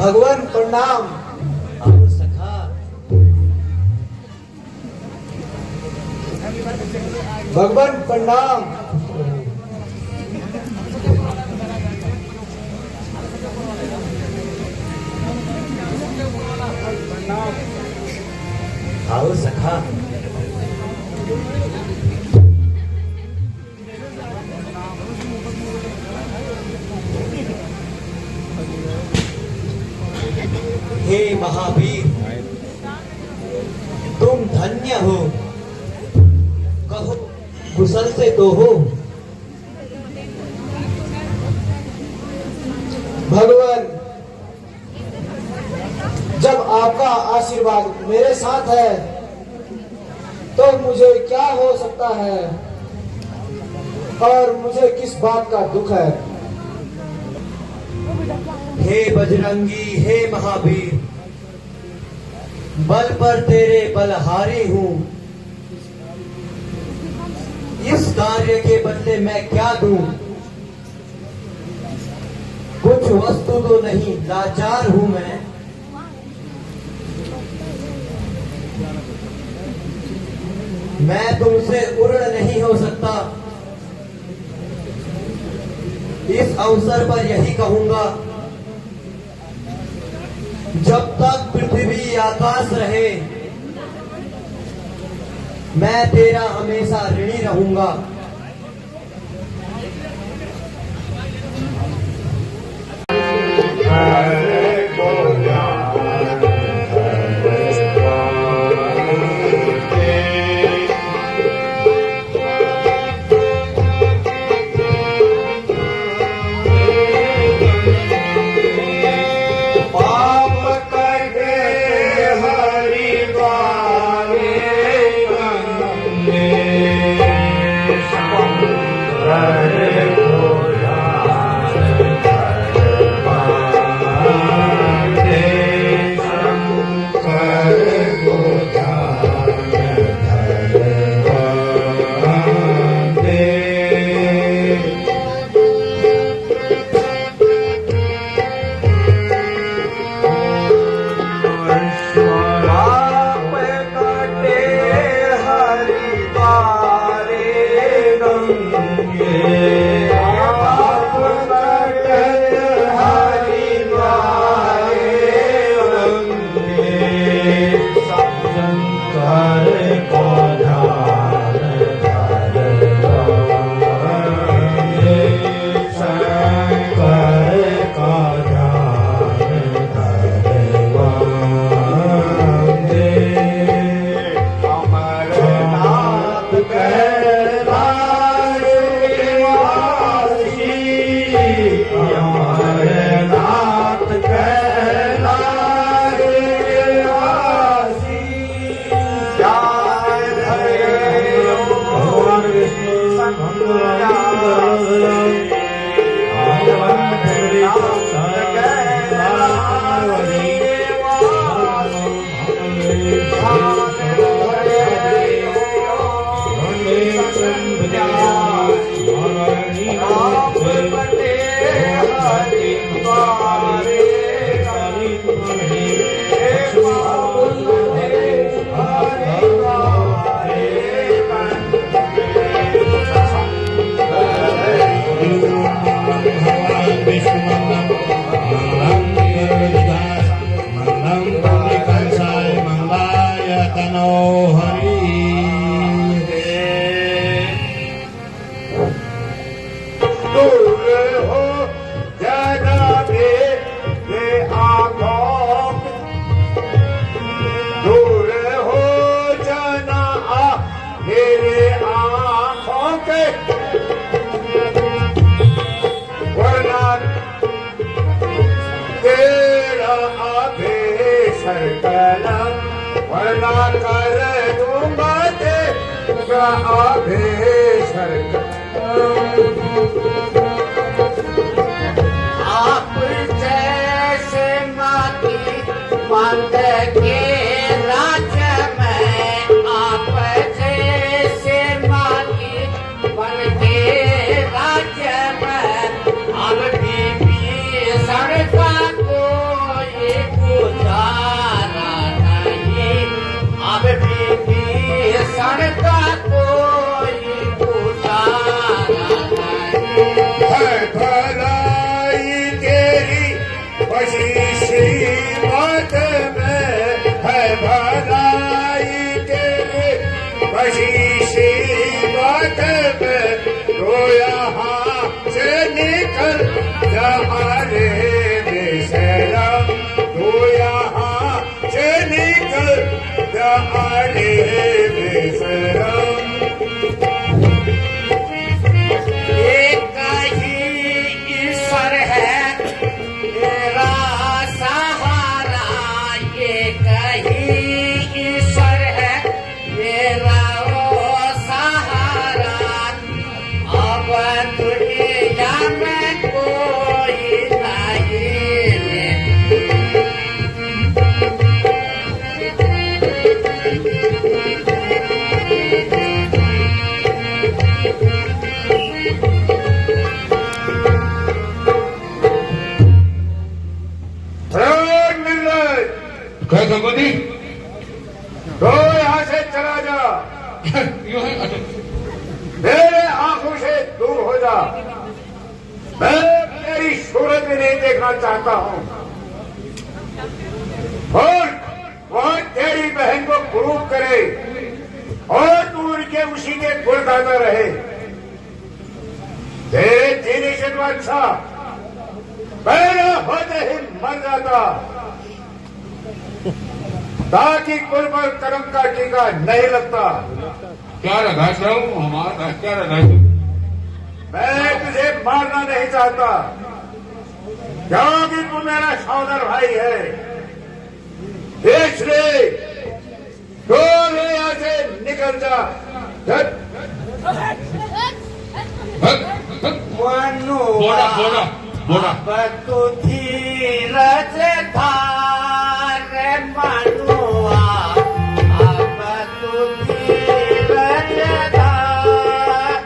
भगवान प्रणाम। आओ सखा। भगवान प्रणाम। आओ सखा। हे महावीर, तुम धन्य हो, कहो कुशल से तो हो। भगवान, जब आपका आशीर्वाद मेरे साथ है तो मुझे क्या हो सकता है और मुझे किस बात का दुख है। हे बजरंगी, हे महावीर, बल पर तेरे बलहारी हूँ। इस कार्य के बदले मैं क्या दूं? कुछ वस्तु तो नहीं, लाचार हूं मैं। मैं तुमसे उड़ नहीं हो सकता। इस अवसर पर यही कहूंगा, जब तक पृथ्वी आकाश रहे मैं तेरा हमेशा ऋणी रहूंगा। आप जैसे माटी मंद के राज्य में, आप जैसे माटी बन के राज्य में, अब भी सड़का कोई बसी श्रीमत में है भलाई तेरे बसी श्रीमत में तो यहाँ से निकल जा रे बेशरम तो यहाँ से निकल जा रे बेशरम एक ही ईश्वर है तेरा सहारा एक ही ईश्वर है मेरा वो सहारा अब दुनिया में कोई नहीं क्या भगवती तो यहाँ से चला जा यूं है अच्छा मेरे आंखों से दूर हो जा मैं तेरी सूरत भी नहीं देखना चाहता हूँ और वह तेरी बहन को गुरूप करे और तू उनके उसी के गुण गाता रहे तेरे जीने से तो अच्छा पैदा होते ही मर जाता ताकि कुल पर कदम का टीका नहीं लगता क्या लगा हूँ हमारा क्या लगा मैं तुझे मारना नहीं चाहता क्योंकि तू मेरा सौदर भाई है इसलिए तो यहाँ से निकल जा झट। बोला बोला बोला तू धीरज धार मनुआ अब तू धीरज धार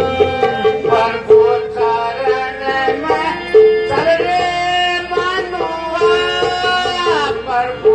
प्रभु चरण में चल रे मनुआ प्रभु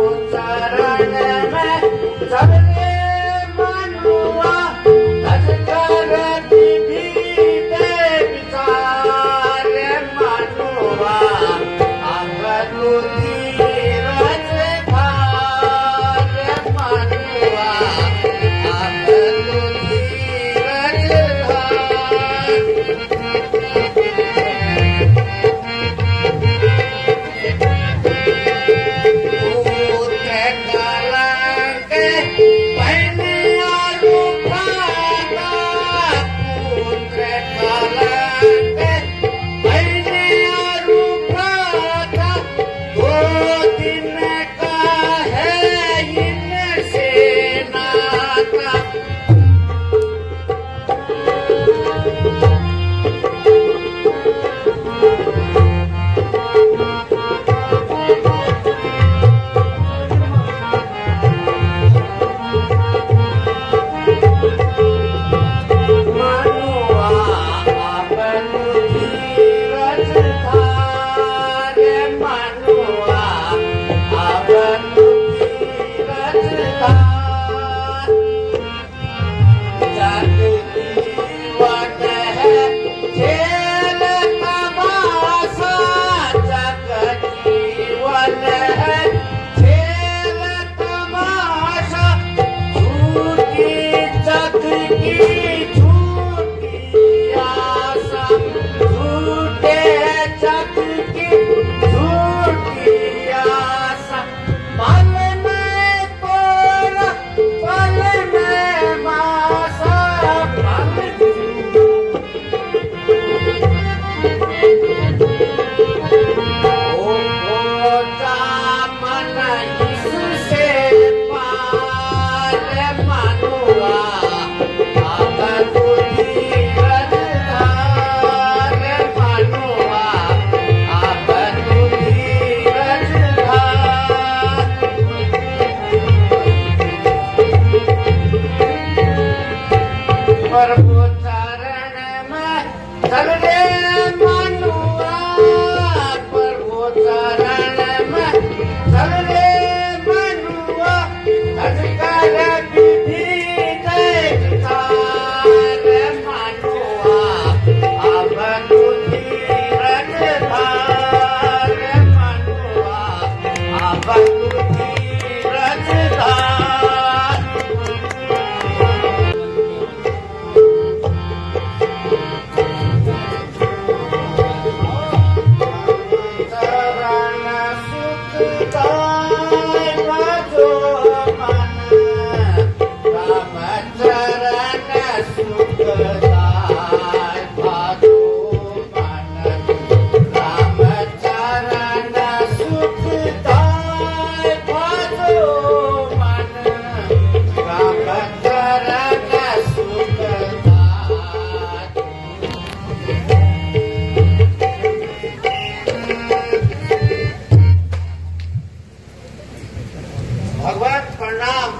भगवान प्रणाम।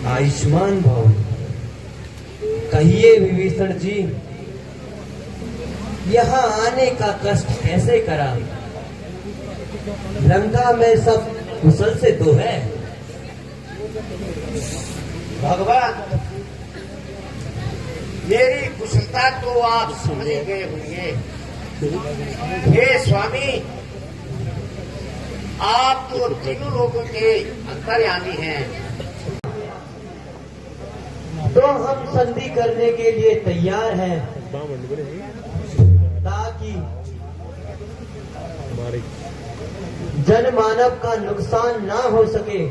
आयुष्मान भव। कहिए विभीषण जी, यहाँ आने का कष्ट कैसे करा? लंका में सब कुशल से तो है। भगवान, मेरी कुशलता तो आप समझ गए होंगे। हे स्वामी, आप तो तीनों लोगों के अंतर्यामी हैं। तो हम संधि करने के लिए तैयार हैं, ताकि जनमानव का नुकसान ना हो सके।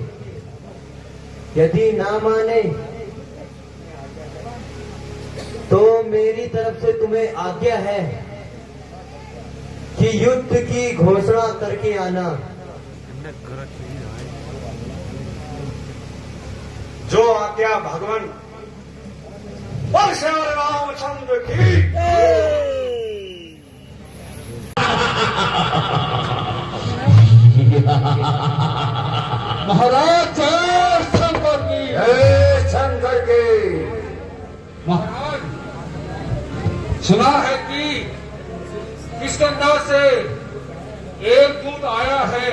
यदि ना माने तो मेरी तरफ से तुम्हें आज्ञा है कि युद्ध की घोषणा करके आना। जो आज्ञा भगवान परशुराम रामचंद्र की। महाराज जय शंकर की। जय शंकर की। महाराज, सुना है कि किष्किंधा से एक दूत आया है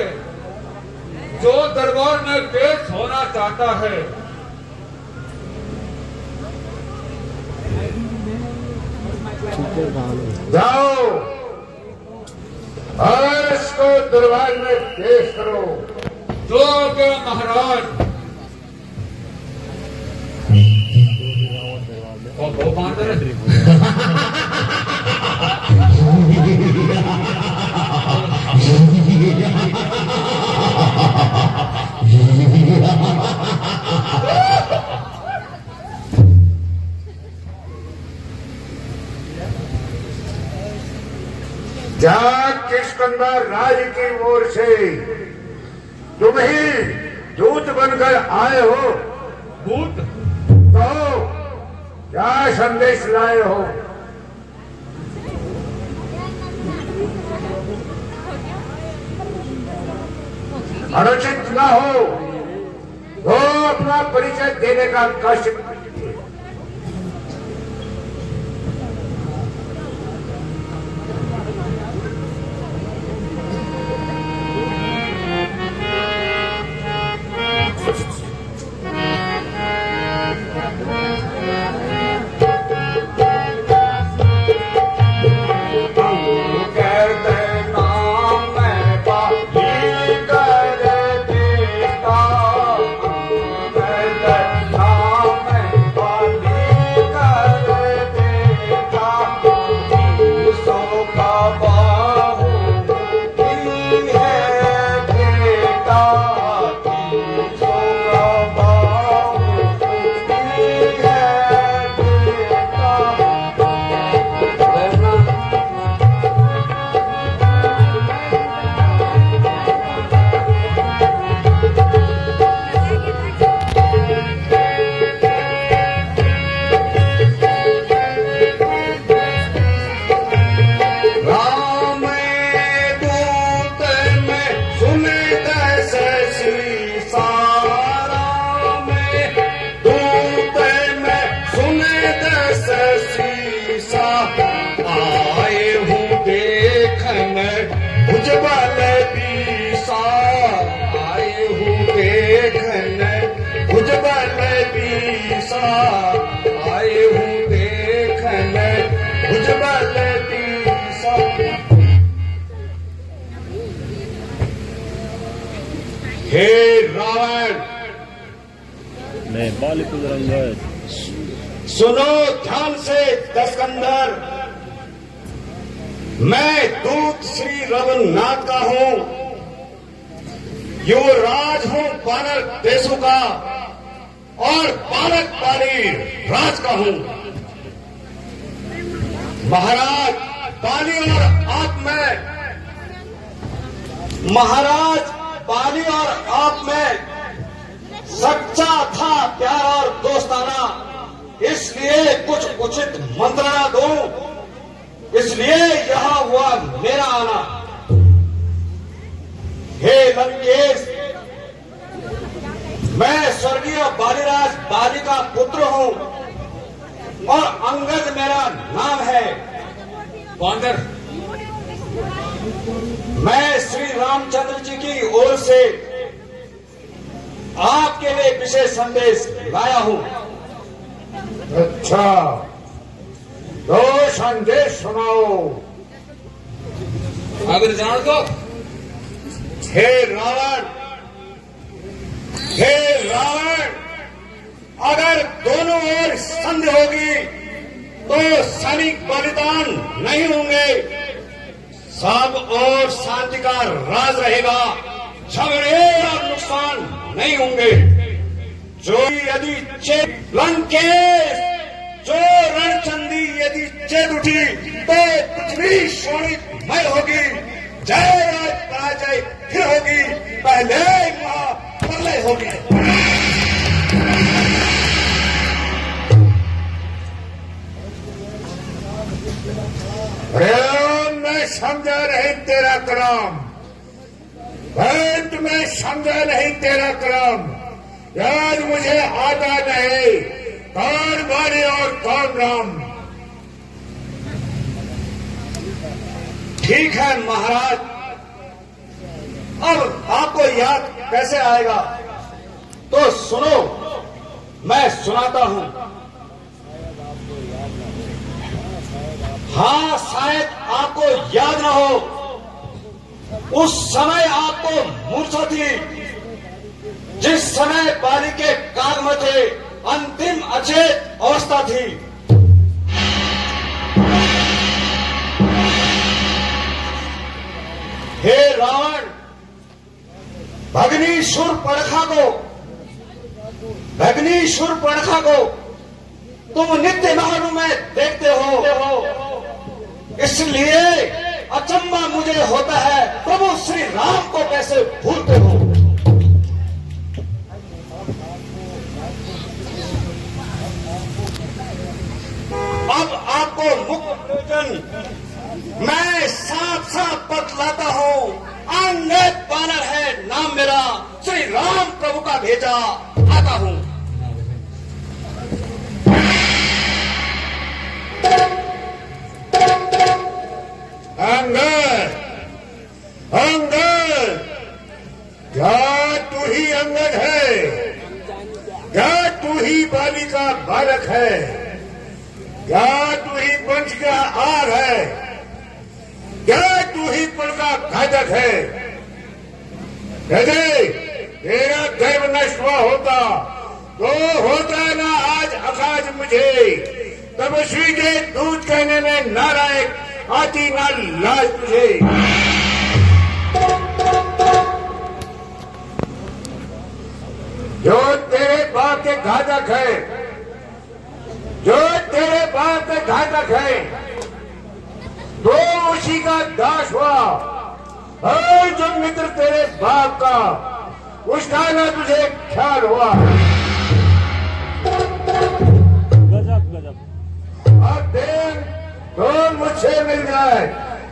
जो दरबार में पेश होना चाहता है। जाओ और इसको दरबार में पेश करो। जो के महाराज। वो बांदर जहाँ किष्किंधा राज की ओर से तुम ही दूत बनकर आए हो, दूत तो क्या संदेश लाए हो? अनुचित न हो तो अपना परिचय देने का कष्ट। हे रावण, नहीं बालिकुल रंगत सुनो ध्यान से दस्कंदर। मैं दूत श्री रघुनाथ का हूं, युवराज हूं वानर देशों का और बालक बाली राज का हूं। महाराज बाली और आप में, महाराज बाली और आप में सच्चा था प्यार और दोस्ताना, इसलिए कुछ उचित मंत्रणा दूं, इसलिए यहां हुआ मेरा आना। हे लंकेश, मैं स्वर्गीय बालीराज बाली का पुत्र हूं और अंगद मेरा नाम है। वानर, मैं श्री रामचंद्र जी की ओर से आपके लिए विशेष संदेश लाया हूं। अच्छा, तो संदेश सुनाओ। अगर जान दो। हे रावण, हे रावण, अगर दोनों ओर संधि होगी तो सैनिक बलिदान नहीं होंगे, सब और शांति का राज रहेगा, झगड़े और नुकसान नहीं होंगे। जो यदि चेत लंकेश, जो रणचंदी यदि चेत उठी तो पृथ्वी शोणितमय होगी, जय राज पराजय फिर होगी, पहले महाप्रलय होगी। मैं समझा नहीं तेरा क्रम, मैं समझा नहीं तेरा क्रम, याद मुझे आता नहीं, कौन मारे और कौन राम। ठीक है महाराज, अब आपको याद कैसे आएगा, तो सुनो, मैं सुनाता हूं। हाँ, शायद आपको याद न हो, उस समय आपको मूर्छा थी, जिस समय बाली के काग में थे, अंतिम अचेत अवस्था थी। हे रावण, भगनी शूर्पणखा को तुम नित्य महल में देखते हो, इसलिए अचंभा मुझे होता है, प्रभु श्री राम को कैसे भूलते हो। अब आपको मुख्य प्रयोजन मैं साफ साफ बतलाता हूं। अंगद वानर है नाम मेरा, श्री राम प्रभु का भेजा आता हूं। अंगद, अंगद, क्या तू ही अंगद है? क्या तू ही बाली का बालक है? क्या तू ही वंश का आर है? क्या तू ही कुल का घातक है? यदि तेरा गर्व नष्ट हुआ होता तो होता ना आज अकाज मुझे, तपस्वी के दूध कहने में नारायक आती ना लाज तुझे। जो तेरे बाप के घातक है, जो तेरे बाप के घातक है, तो उसी का दास हुआ, और जो मित्र तेरे बाप का, उसका ना तुझे ख्याल हुआ। गजब गजब। अब देन तो मुझसे मिल जाए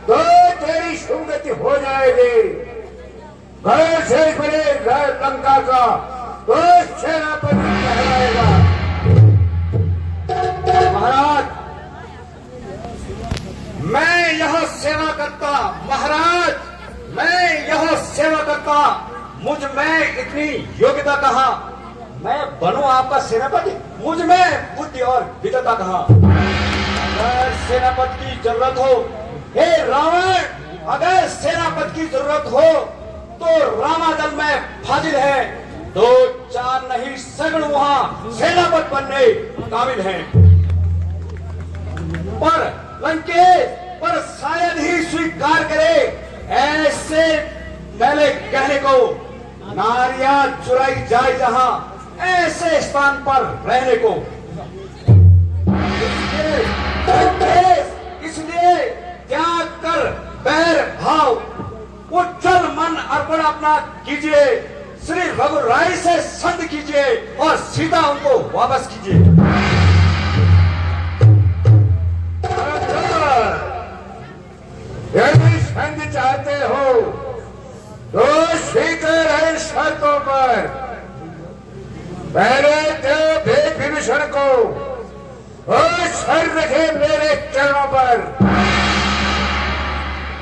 तो तेरी सुगति हो जाएगी। घर से बड़े लंका का तो सेनापति कहलाएगा। महाराज, मैं यह सेवा करता, महाराज मैं यह सेवा करता, मुझ में इतनी योग्यता कहा, मैं बनूं आपका सेनापति, मुझ में बुद्धि और विद्वता कहा। अगर सेनापति की जरूरत हो, हे रावण, अगर सेनापति की जरूरत हो तो रामादल में फाजिल है, दो चार नहीं सैकड़ों वहां सेनापति बनने काबिल हैं। पर लंकेश पर शायद ही स्वीकार करे ऐसे पहले कहने को, नारियां चुराई जाए जहां ऐसे स्थान पर रहने को। इसलिए त्याग कर बैर भाव उज्जवल मन अर्पण अपना कीजिए, श्री रघुराई से संध कीजिए और सीता उनको वापस कीजिए। यदि संध चाहते हो तो स्वीकार है शर्तों पर। पहले देव भेद विभीषण को और सर रखे मेरे चरणों पर।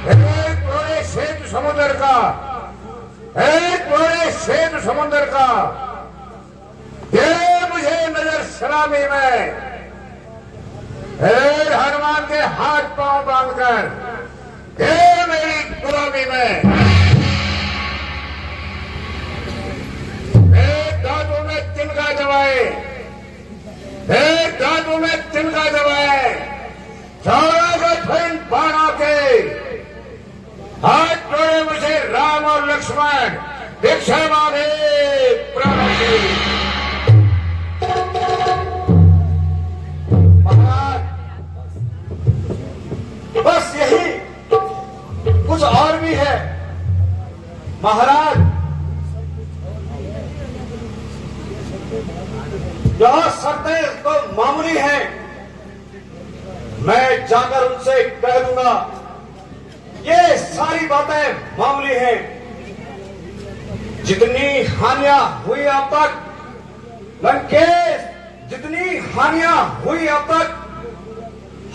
एक बड़े श्वेत समुद्र का, एक बड़े श्वेत समुद्र का दे मुझे नजर सलामी में, हनुमान के हाथ पांव बांधकर दे मेरी गुलामी में। दांतों में तिनका दबाए, एक दांतों में तिनका दबाए, चारों को फिर बाणों के हाथ जोड़े मुझे राम और लक्ष्मण भिक्षा मांगे प्राणों की। महाराज बस यही, कुछ और भी है महाराज। यह शर्तें तो मामूली हैं, मैं जाकर उनसे कह दूंगा ये सारी बातें मामूली हैं। जितनी हानियां हुई अब तक लंकेश, जितनी हानियां हुई अब तक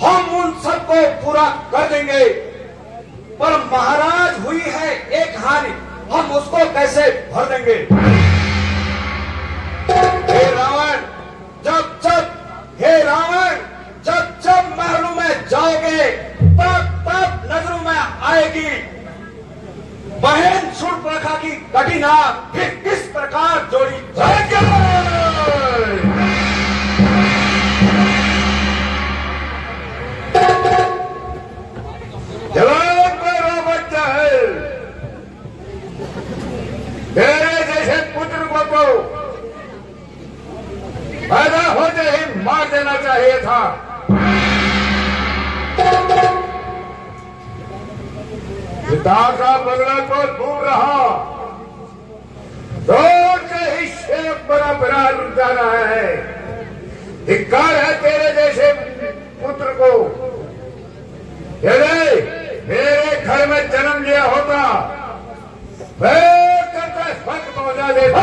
हम उन सबको पूरा कर देंगे। पर महाराज हुई है एक हानि, हम उसको कैसे भर देंगे? हे रावण, हे रावण, जब महलों में जाओगे तब नजरों में आएगी बहन शूर्पणखा की कटिना फिर किस प्रकार जोड़ी जाएगी। जवान को रोबत है, तेरे जैसे पुत्र को पैदा होते ही मार देना चाहिए था। पिता का बदला तो दूर रहा, दौड़ के ही शेख बना बिरार जा रहा है। धिक्कार है तेरे जैसे पुत्र को। यदि मेरे घर में जन्म लिया होता मैं करके फर्क पहुंचा देता।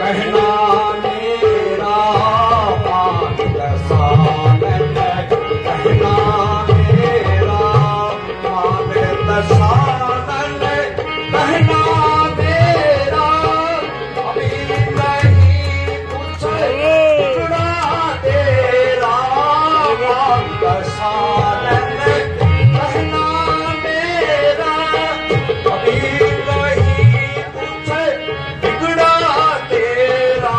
कहना मेरा मान दसानन, कहना मेरा मान दसानन, कहना मेरा अभी नहीं कुछ बिगड़ा तेरा मान दसानन, कहना मेरा अभी नहीं कुछ बिगड़ा तेरा,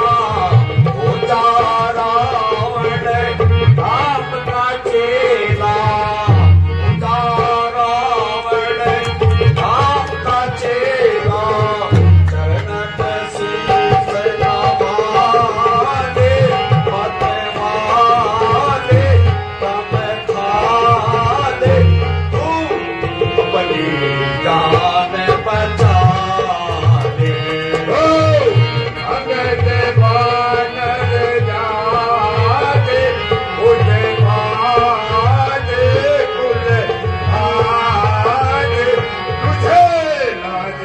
हो जा रावण आपका चेला, हो जा रावण आपका चेला, चरणन शीस नवाले, मत वाले तम खाले, तू अपनी जान बचा ले। अंगद बानर जाते उठे बाजे कुल आज, तुझे लाज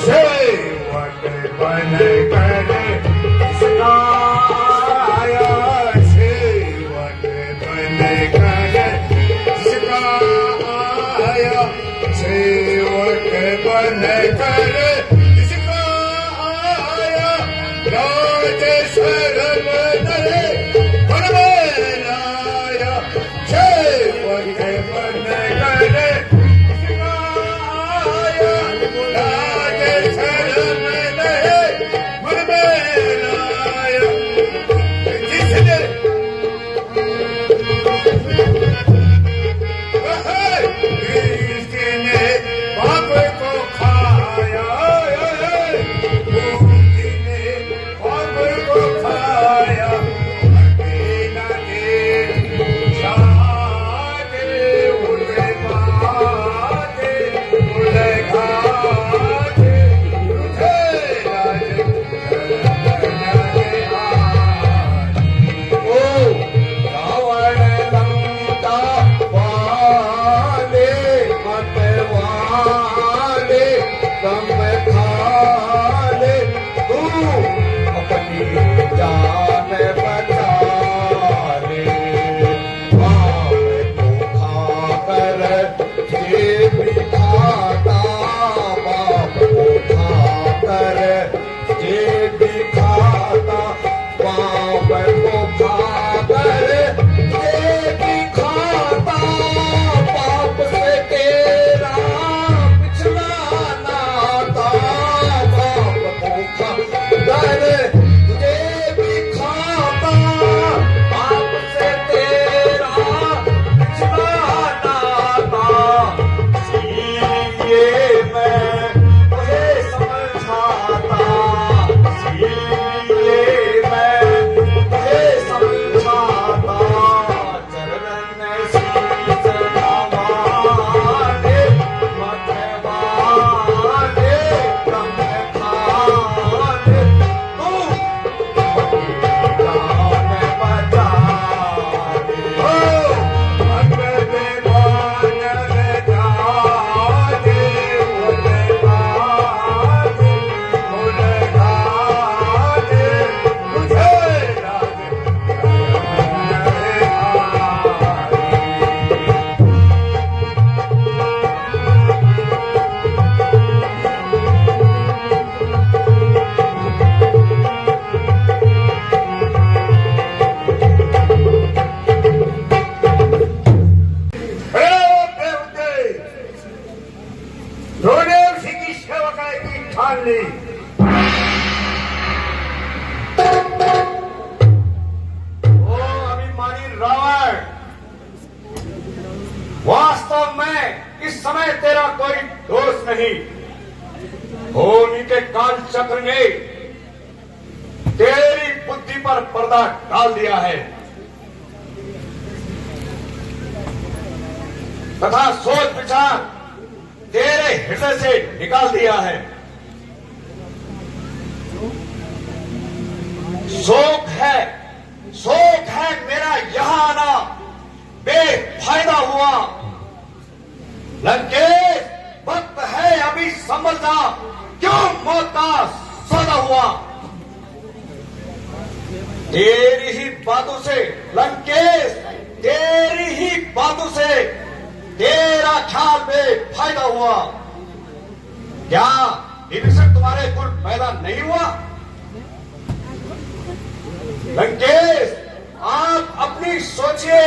सेवक बन कर कृष्णा आया, सेवक बन कर कृष्णा आया, सेवक बन कर कृष्णा आया, राज शर्म नरे मन में लाया, सेवक बन कर कृष्णा आया, राज शर्म नरे मन में लाया, जिसने किसने बाप को खाया, किसने बाप को खाया, अकेला के शादे उड़े माते उड़े घाटे, तुझे लाज करने ओ रावण लंका वाले मत वाले दम खाले, तू अपनी जान बचा ले। बाप को खाकर ये भी खाता, बाप को खाकर ये भी खाता, बाप को खाकर ये भी खाता, बाप से तेरा पिछला नाता, बाप को खाकर तुझे भी खाता, बाप से तेरा पिछला नाता, इसलिए मैं तुम्हें समझाता, इसलिए मैं तुम्हें समझाता, चरणन शीस नवाले, मत वाले तम खाले, तू अपनी जान बचा ले। अंगद बानर जाते उड़े बाजे उड़े घाटे, तुझे लाज करने रोने उसी की सेवकाई की ठान ली। ओ अभिमानी रावण, वास्तव में इस समय तेरा कोई दोष नहीं, होनी के काल चक्र ने तेरी बुद्धि पर पर्दा डाल दिया है तथा सोच विचार तेरे हृदय से निकाल दिया है। शोक है मेरा यहाँ आना बेफायदा हुआ। लंकेश वक्त है अभी संभल जा, क्यों मौत का सौदा हुआ। तेरी ही बातों से लंकेश, तेरी ही बातों से तेरा ख्याल बेफायदा हुआ। क्या विभीषण तुम्हारे कुल पैदा नहीं हुआ। लंकेश आप अपनी सोचिए,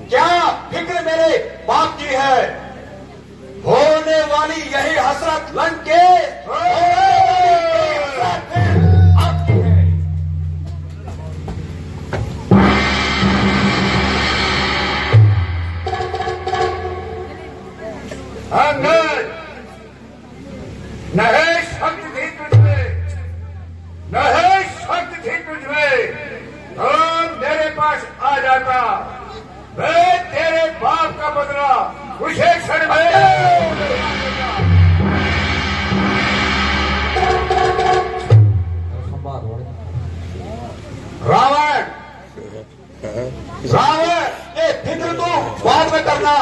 क्या फिक्र मेरे बाप की है। होने वाली यही हसरत लंकेश, होने वाली यही हसरत आपकी है। अंगद न है शक्ति थी तुझमें, न है शक्ति थी तुझमें, तो मेरे पास आ जाता, मैं तेरे बाप का बदला उसे क्षण में रावण ये फिक्र तो बाद में करना,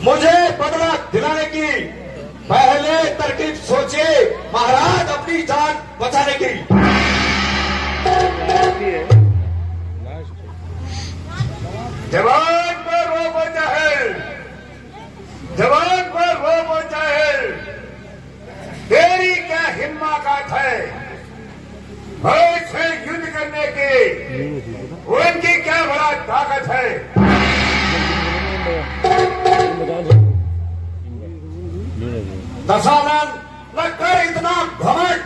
मुझे बदला दिलाने की पहले तरकीब सोचिए महाराज अपनी जान बचाने की। जवान पर रोको जाहिल, जवान पर रोको जाहिल, तेरी क्या हिम्मत है मुझसे युद्ध करने की, उनकी क्या बड़ा ताकत है। दशानन न कर इतना घमंड,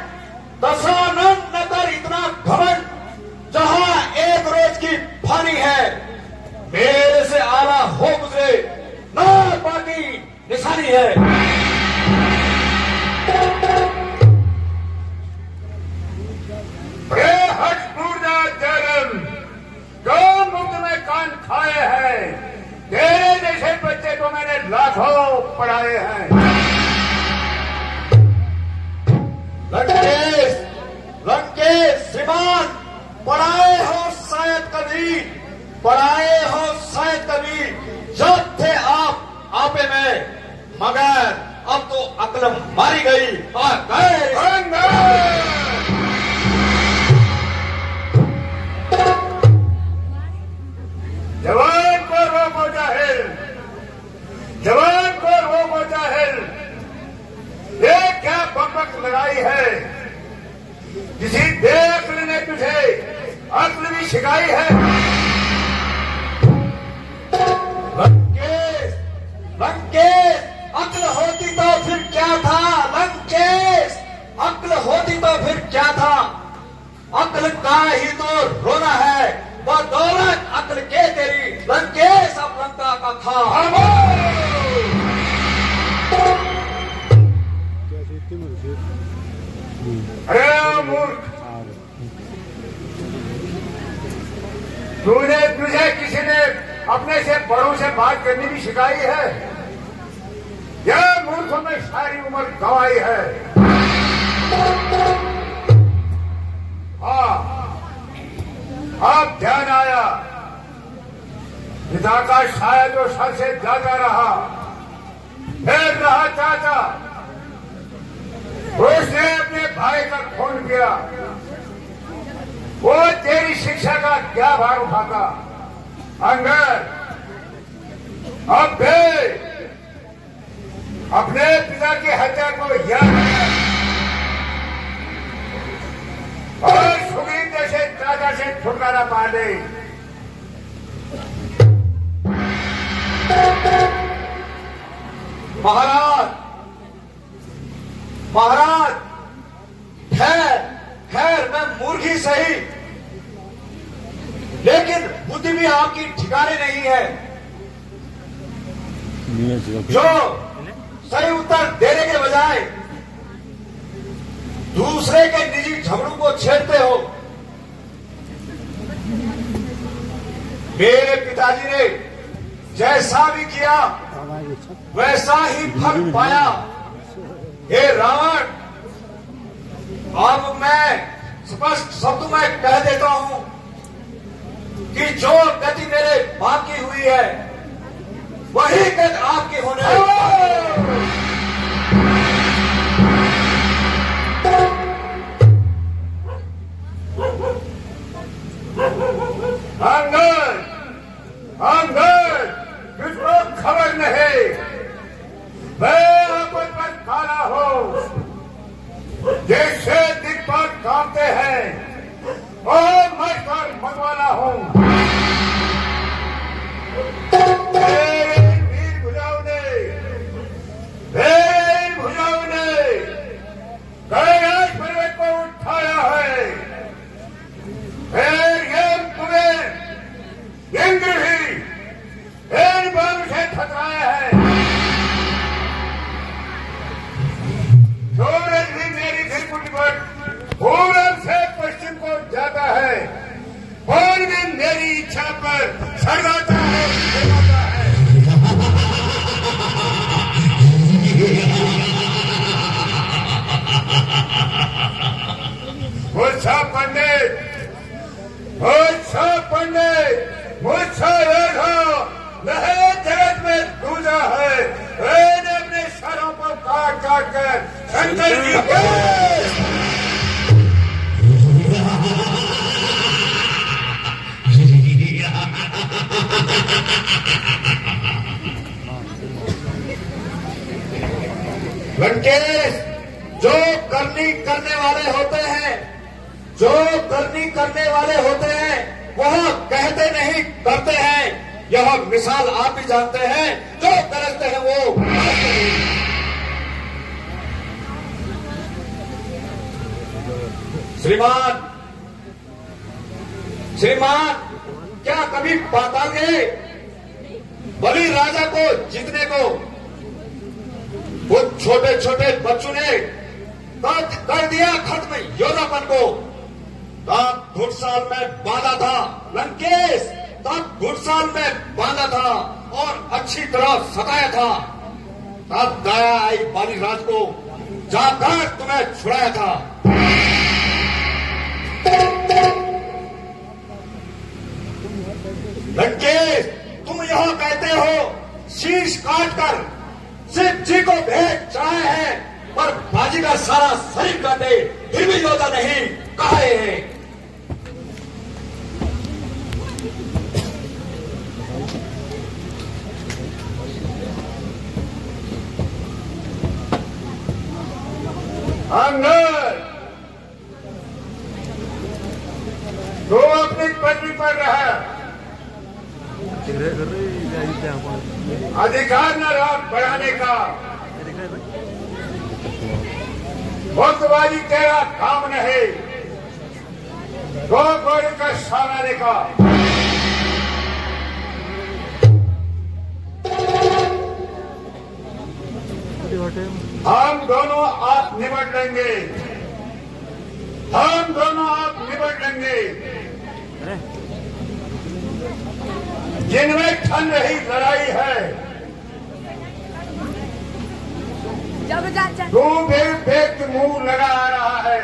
दशानन न कर इतना घमंड, जहां एक रोज की फानी है, मेरे से आला हो गुजरे न बाकी निशानी है। हट पूर्णा जन्म जो मुक्त में कान खाए हैं, तेरे जैसे बच्चे को मैंने लाखों पढ़ाए हैं। लंकेश, लंकेश श्रीमान पढ़ाए हो शायद कभी, पढ़ाए हो शायद कभी, जब थे आप आपे में, मगर अब तो अक्ल मारी गई और गए। जवान को रोको जाहिल, जवान को रोको जाहिल, ये क्या बकबक लगाई है, किसी बेअक्ल ने तुझे अक्ल भी सिखाई है। लंकेश, लंकेश अक्ल होती तो फिर क्या था, लंकेश अक्ल होती तो फिर क्या था। अक्ल का ही तो रोना है, बदौलत अक्ल के तेरी लंकेश अब लंका का था। अरे मूर्ख, तुझे किसी ने अपने से बड़ों से बात करनी भी सिखाई है। यह मूर्खों में सारी उम्र गंवाई है। हाँ, अब ध्यान आया, पिता का शायद वो सर से ज्यादा रहा, फिर रहा चाचा, उसने अपने भाई का खून किया, वो तेरी शिक्षा का क्या भार उठाता। अंगद अब भी अपने पिता की हत्या को याद है और सुग्रीव जैसे चाचा से छुटकारा पा ले। महाराज, महाराज खैर खैर मैं मूर्ख ही सही, लेकिन बुद्धि भी आपकी ठिकाने नहीं है। जो सही उत्तर देने के बजाय दूसरे के निजी झगड़ों को छेड़ते हो। मेरे पिताजी ने जैसा भी किया वैसा ही फल पाया। हे रावण, अब मैं स्पष्ट शब्द में कह देता हूं कि जो गति मेरे बाप की हुई है वही गति आपकी होने अंगद किसको खबर नहीं, मैं आपस पर खाना हूं जैसे दिक्कत कामते हैं और मजदूर मंगवाना हूं। वीर भुजाओं ने कैलाश पर्वत को उठाया है, फिर ये तुम्हें इंद्र ही इन बाण से ठकराया है। सूरज भी मेरी धरती पर पूरब से पश्चिम को जाता है और भी मेरी इच्छा पर सड़गाता है, जगाता है। मुझसा पंडित मुझसा नहीं जगत में दूजा है, मैंने अपने सरों को काट काट कर शंकर जी के लंकेश जो करनी करने वाले होते हैं वह कहते नहीं करते हैं। यह मिसाल आप भी जानते हैं, जो करते हैं वो करते नहीं। श्रीमान क्या कभी पाताल गए? बलि राजा को जीतने को वो छोटे छोटे बच्चों ने कर दिया खत्म योद्धापन को। तब घुड़साल में बांधा था लंकेश, तब घुड़साल में बांधा था और अच्छी तरह सताया था। तब दया आई बालीराज को, जाकर तुम्हें छुड़ाया था। लंकेश तुम यह कहते हो शीश काटकर शिव जी को भेंट चढ़ाए हैं, पर बाजी का सारा शरीर काटे फिर भी योद्धा नहीं कहे हैं। अंगद तो अपनी पत्नी पर रहा, अधिकार न रहा बढ़ाने का। वक्तबाजी तेरा काम नहीं, दो घोड़े का सहारा का। हम दोनों आप निपट लेंगे, जिनमें ठन रही लड़ाई है। तू बेग मुंह लगा आ रहा है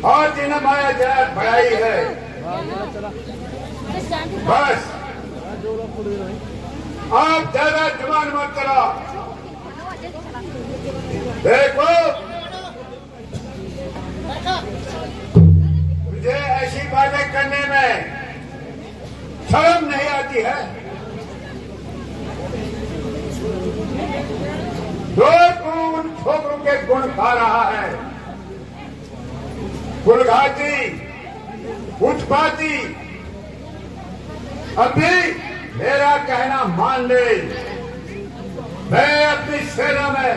और जिन्हें माया जरा बढ़ाई है। बस आप ज्यादा जुबान मत करो। देखो मुझे ऐसी बातें करने में शर्म नहीं आती है। जो तू उन छोकरों के गुण खा रहा है, गुलघाटी उत्पाती, अभी मेरा कहना मान ले। मैं अपनी सेना में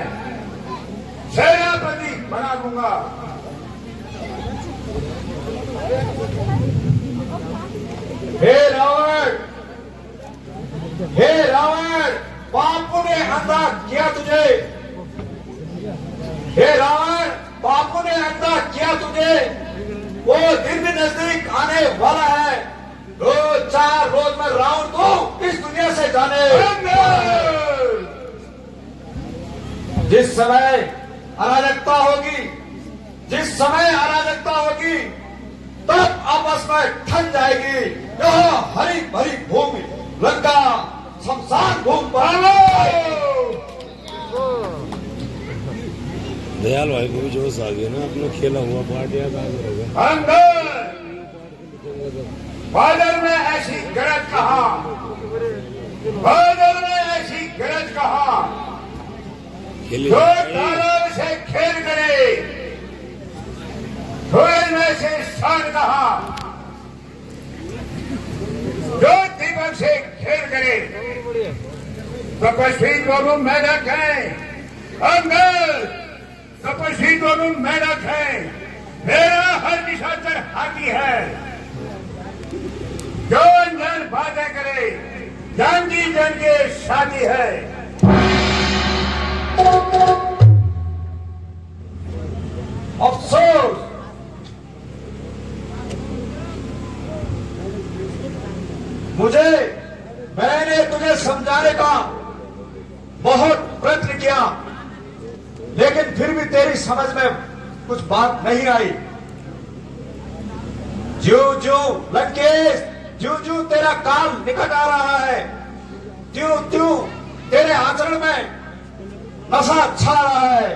सेनापति बना दूंगा। हे रावण, बापू ने अंधा किया तुझे। हे रावण, बापू ने अंधा किया तुझे। वो दिन भी नजदीक आने वाला है। 2-4 रोज में रावण को इस दुनिया से जाने। जिस समय अराजकता होगी, जिस समय अराजकता होगी तब आपस में ठन जाएगी। यह हरी भरी भूमि लंका शमशान भूमि पर दयाल भाई को भी जोश आ गया ना, अपना खेला हुआ पार्ट याद आ गया। अंदर बादल में ऐसी गरज कहा, बादल में ऐसी गरज कहा, जो तालाब से खेल करे, सूरज में से शान कहा, जो दीपक से खेल करे। तपस्वी दोनों मेढक हैं, अंदर तपस्वी दोनों मेढक हैं। मेरा हर निशाचर हाथी है, जो अंदर बातें करे, जानकी जन के शादी है। अफसोस मैंने तुझे समझाने का बहुत प्रयत्न किया, लेकिन फिर भी तेरी समझ में कुछ बात नहीं आई। ज्यों लंकेश, ज्यों तेरा काल निकट आ रहा है, त्यों तेरे आचरण में नशा छा रहा है।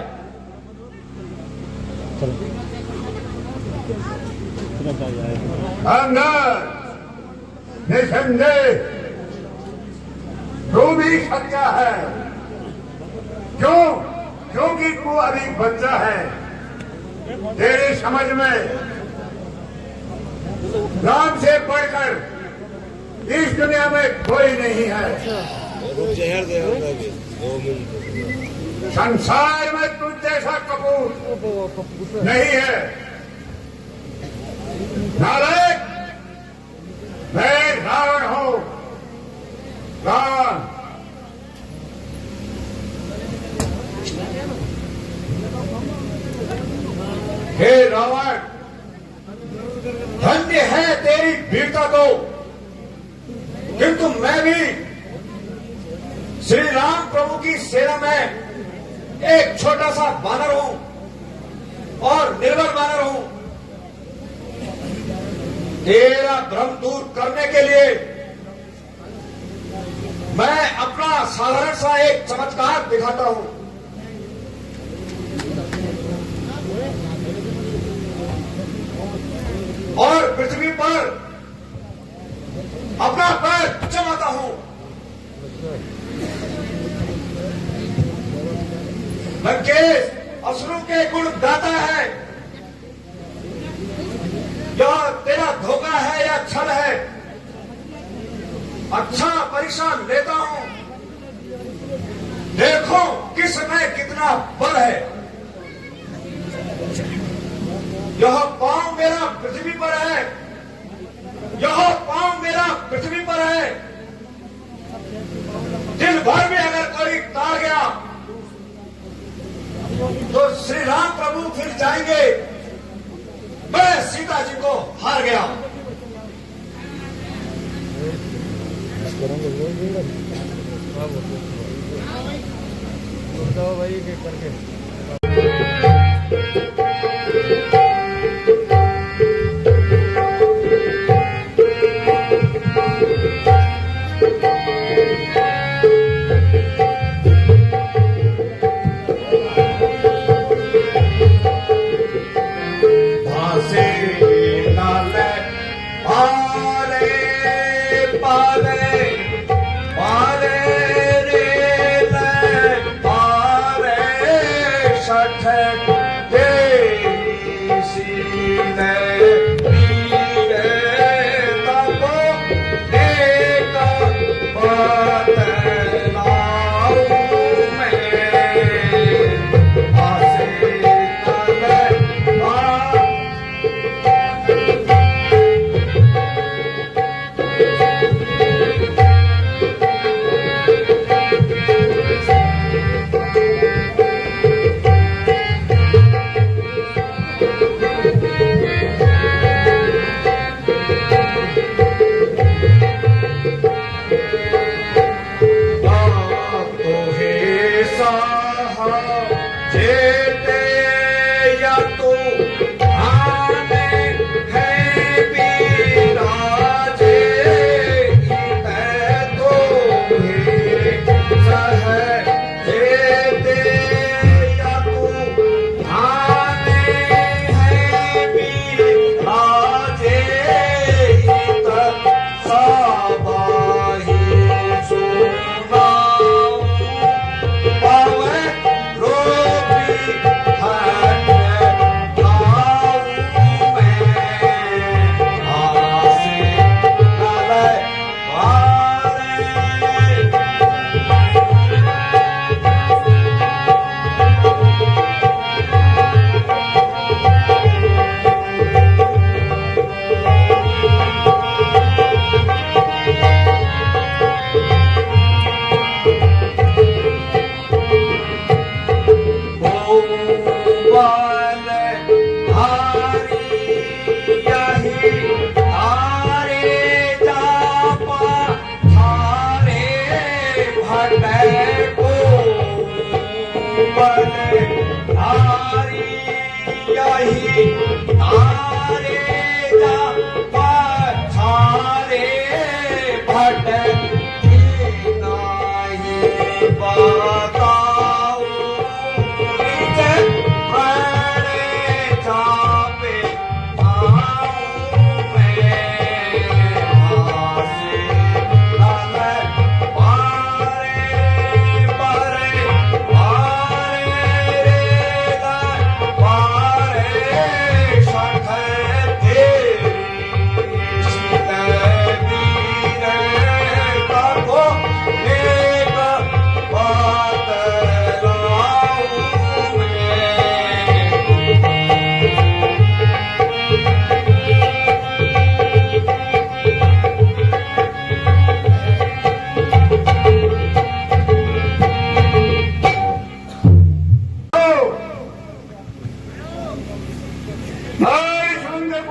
अंदर निसंदेह तू भी सच्चा है, क्योंकि तू अभी बच्चा है। तेरी समझ में राम से बढ़कर इस दुनिया में कोई नहीं है। संसार में तुझ जैसा कपूर नहीं है। नालायक, मैं रावण हूं, रावण। हे रावण, धन्य है तेरी वीरता तो, किंतु मैं भी श्री राम प्रभु की सेना में एक छोटा सा वानर हूं और निर्बल वानर हूं। तेरा भ्रम दूर करने के लिए मैं अपना साधारण सा एक चमत्कार दिखाता हूं। और पृथ्वी पर अपना पैर जमाता हूं। लंकेश असुरों के गुण गाता है। यह तेरा धोखा है या छल है, अच्छा परीक्षा लेता हूं। देखो किस में कितना बल है। यह पांव मेरा पृथ्वी पर है, यह पांव मेरा पृथ्वी पर है। दिन भर में अगर कोई तार गया तो श्री राम प्रभु फिर जाएंगे, मैं सीता जी को हार गया। भाई करके फटे को धारी यही तारे जा पछारे फटे नहीं बताओ बड़े चापे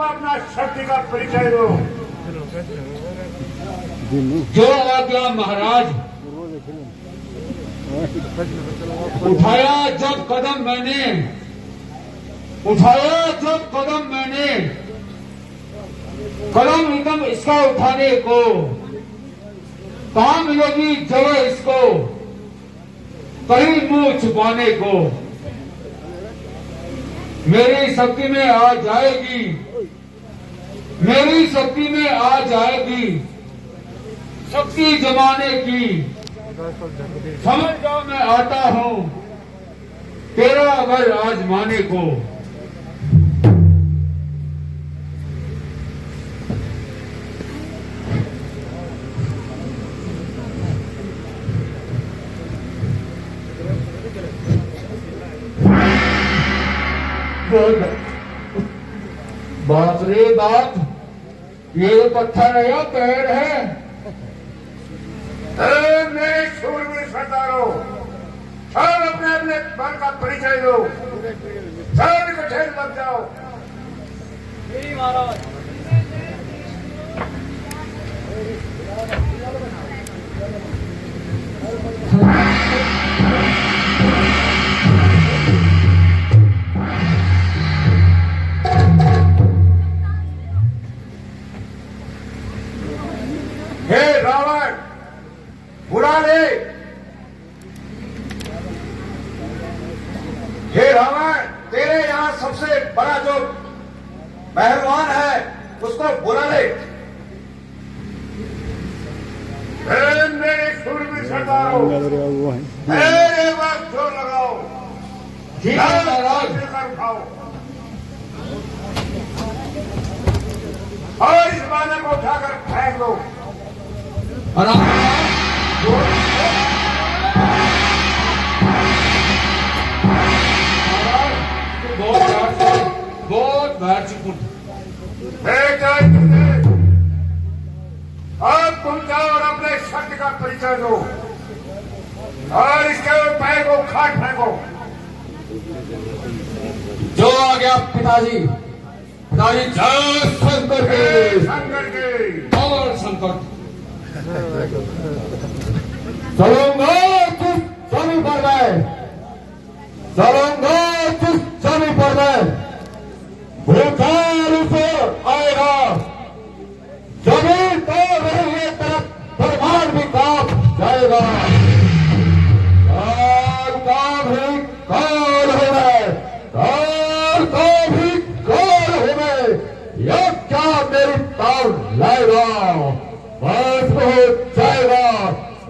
अपना शक्ति का परिचय दो। जो आज्ञा महाराज। उठाया जब कदम मैंने कदम एकदम इसका उठाने को काम मिलेगी जगह इसको कहीं मुंह छुपाने को मेरी शक्ति में आ जाएगी शक्ति जमाने की समझ जाओ मैं आता हूं तेरा अगर आजमाने को बाप रे बाप ये पत्थर है या पेड़ है। मेरे शूरवीर सरदारों सब अपने अपने बल का परिचय दो। सब इकट्ठे लग जाओ। हे रावण बुला ले। हे रावण तेरे यहाँ सबसे बड़ा जो पहलवान है उसको बुला ले। मेरे शूरवीर सरदारों मेरे वक्त जोर लगाओ। ठीक है महाराज। उठाओ और इस बाने को उठाकर फेंक दो। बहुत बैठ चुका। अब तुम जाओ और अपने शक्ति का परिचय दो और इसके पैर को खाट फेंको। जो आ गया पिताजी जय शंकर के और शंकर चलूंगा तुम जमी पर गए भूखाल उसे आएगा जमीन तो रही तरफ प्रमाण भी कांप जाएगा। काल का भी काल हो गए यह क्या मेरी ताल लाएगा बस हो जाएगा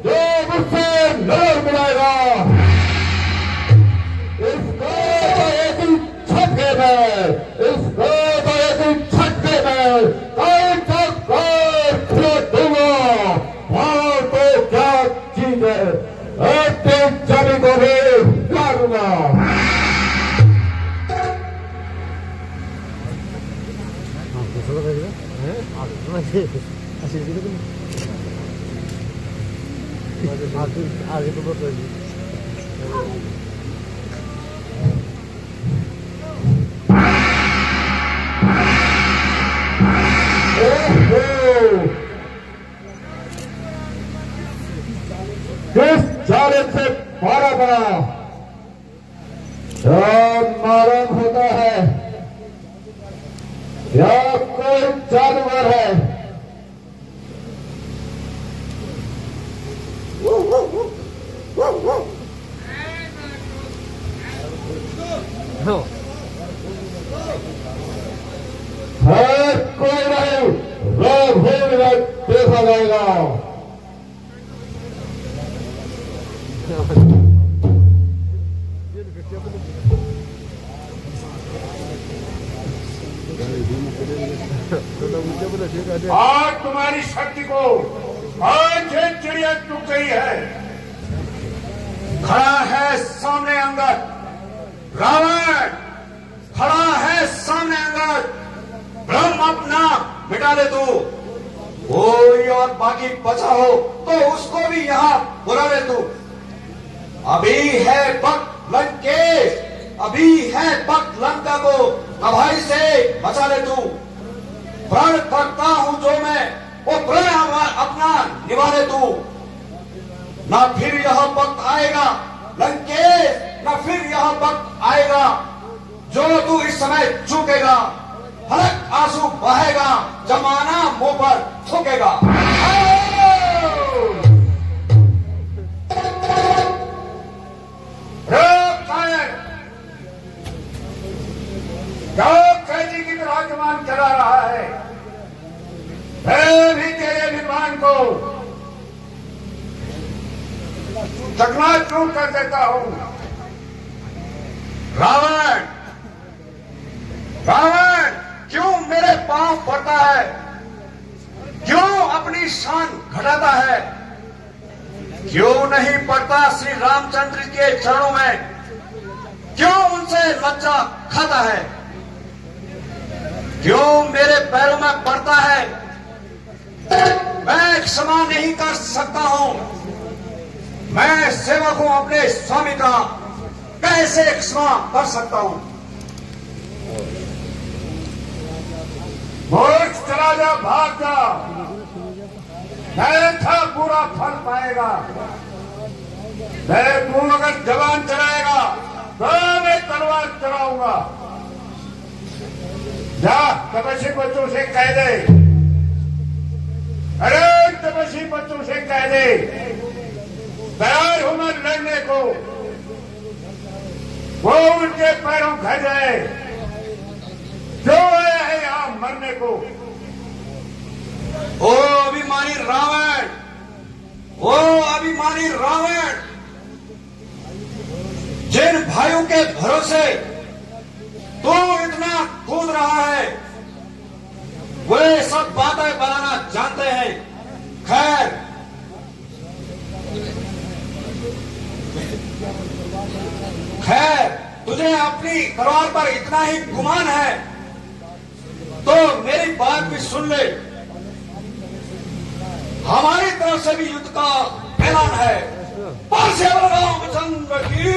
जो मुझसे नजर मिलाएगा। इसको तो एक ही छटके में कई तक खुले दूंगा। वहां तो क्या चीज है एक जमी को भी लाऊंगा। आगे तो बहुत This तुम्हारे से बड़ा बड़ा जो मालूम होता है यह कोई जानवर है। है कोई नहीं, रोग होगा देखा जाएगा। आज तुम्हारी शक्ति को आज ये चिड़िया चुक गई है। खड़ा है सामने अंगद, रावण खड़ा है सामने अंगद, ब्रह्म अपना मिटा दे तू। कोई और बाकी बचा हो तो उसको भी यहाँ बुला ले तू। अभी है वक्त लंकेश, अभी है वक्त लंका को तबाही से बचा ले तू। प्रण करता हूं जो मैं वो प्रण अपना निभा ले तू। ना फिर यह वक्त आएगा लंकेश, ना फिर यह वक्त आएगा जो तू इस समय चूकेगा। हलक आंसू बहेगा, जमाना मुंह पर थूकेगा। कैदी की तरह जवान चला रहा है। मैं भी तेरे अभिमान को चकनाचूर कर देता हूं। रावण रावण क्यों मेरे पांव पड़ता है, क्यों अपनी शान घटाता है, क्यों नहीं पड़ता श्री रामचंद्र के चरणों में, क्यों उनसे लज्जा खाता है, क्यों मेरे पैरों में पड़ता है। मैं क्षमा नहीं कर सकता हूं, मैं सेवक हूं अपने स्वामी का, कैसे क्षमा कर सकता हूं। मोक्ष चला जा, भाग जा, मैं था पूरा फल पाएगा। मैं तू अगर जवान चलाएगा तो मैं तलवार चलाऊंगा। जा तपस्वी बच्चों से कह दे, अरे तपस्वी बच्चों से कह दे तैयार हूं मैं लड़ने को। वो उनके पैरों खा जाए जो आया है यहां मरने को। ओ अभिमानी रावण, ओ अभिमानी रावण, जिन भाइयों के भरोसे तू इतना कूद रहा है वे सब बातें बनाना जानते हैं। खैर खैर तुझे अपनी तलवार पर इतना ही गुमान है तो मेरी बात भी सुन ले। हमारी तरफ से भी युद्ध का ऐलान है। रामचंद्र की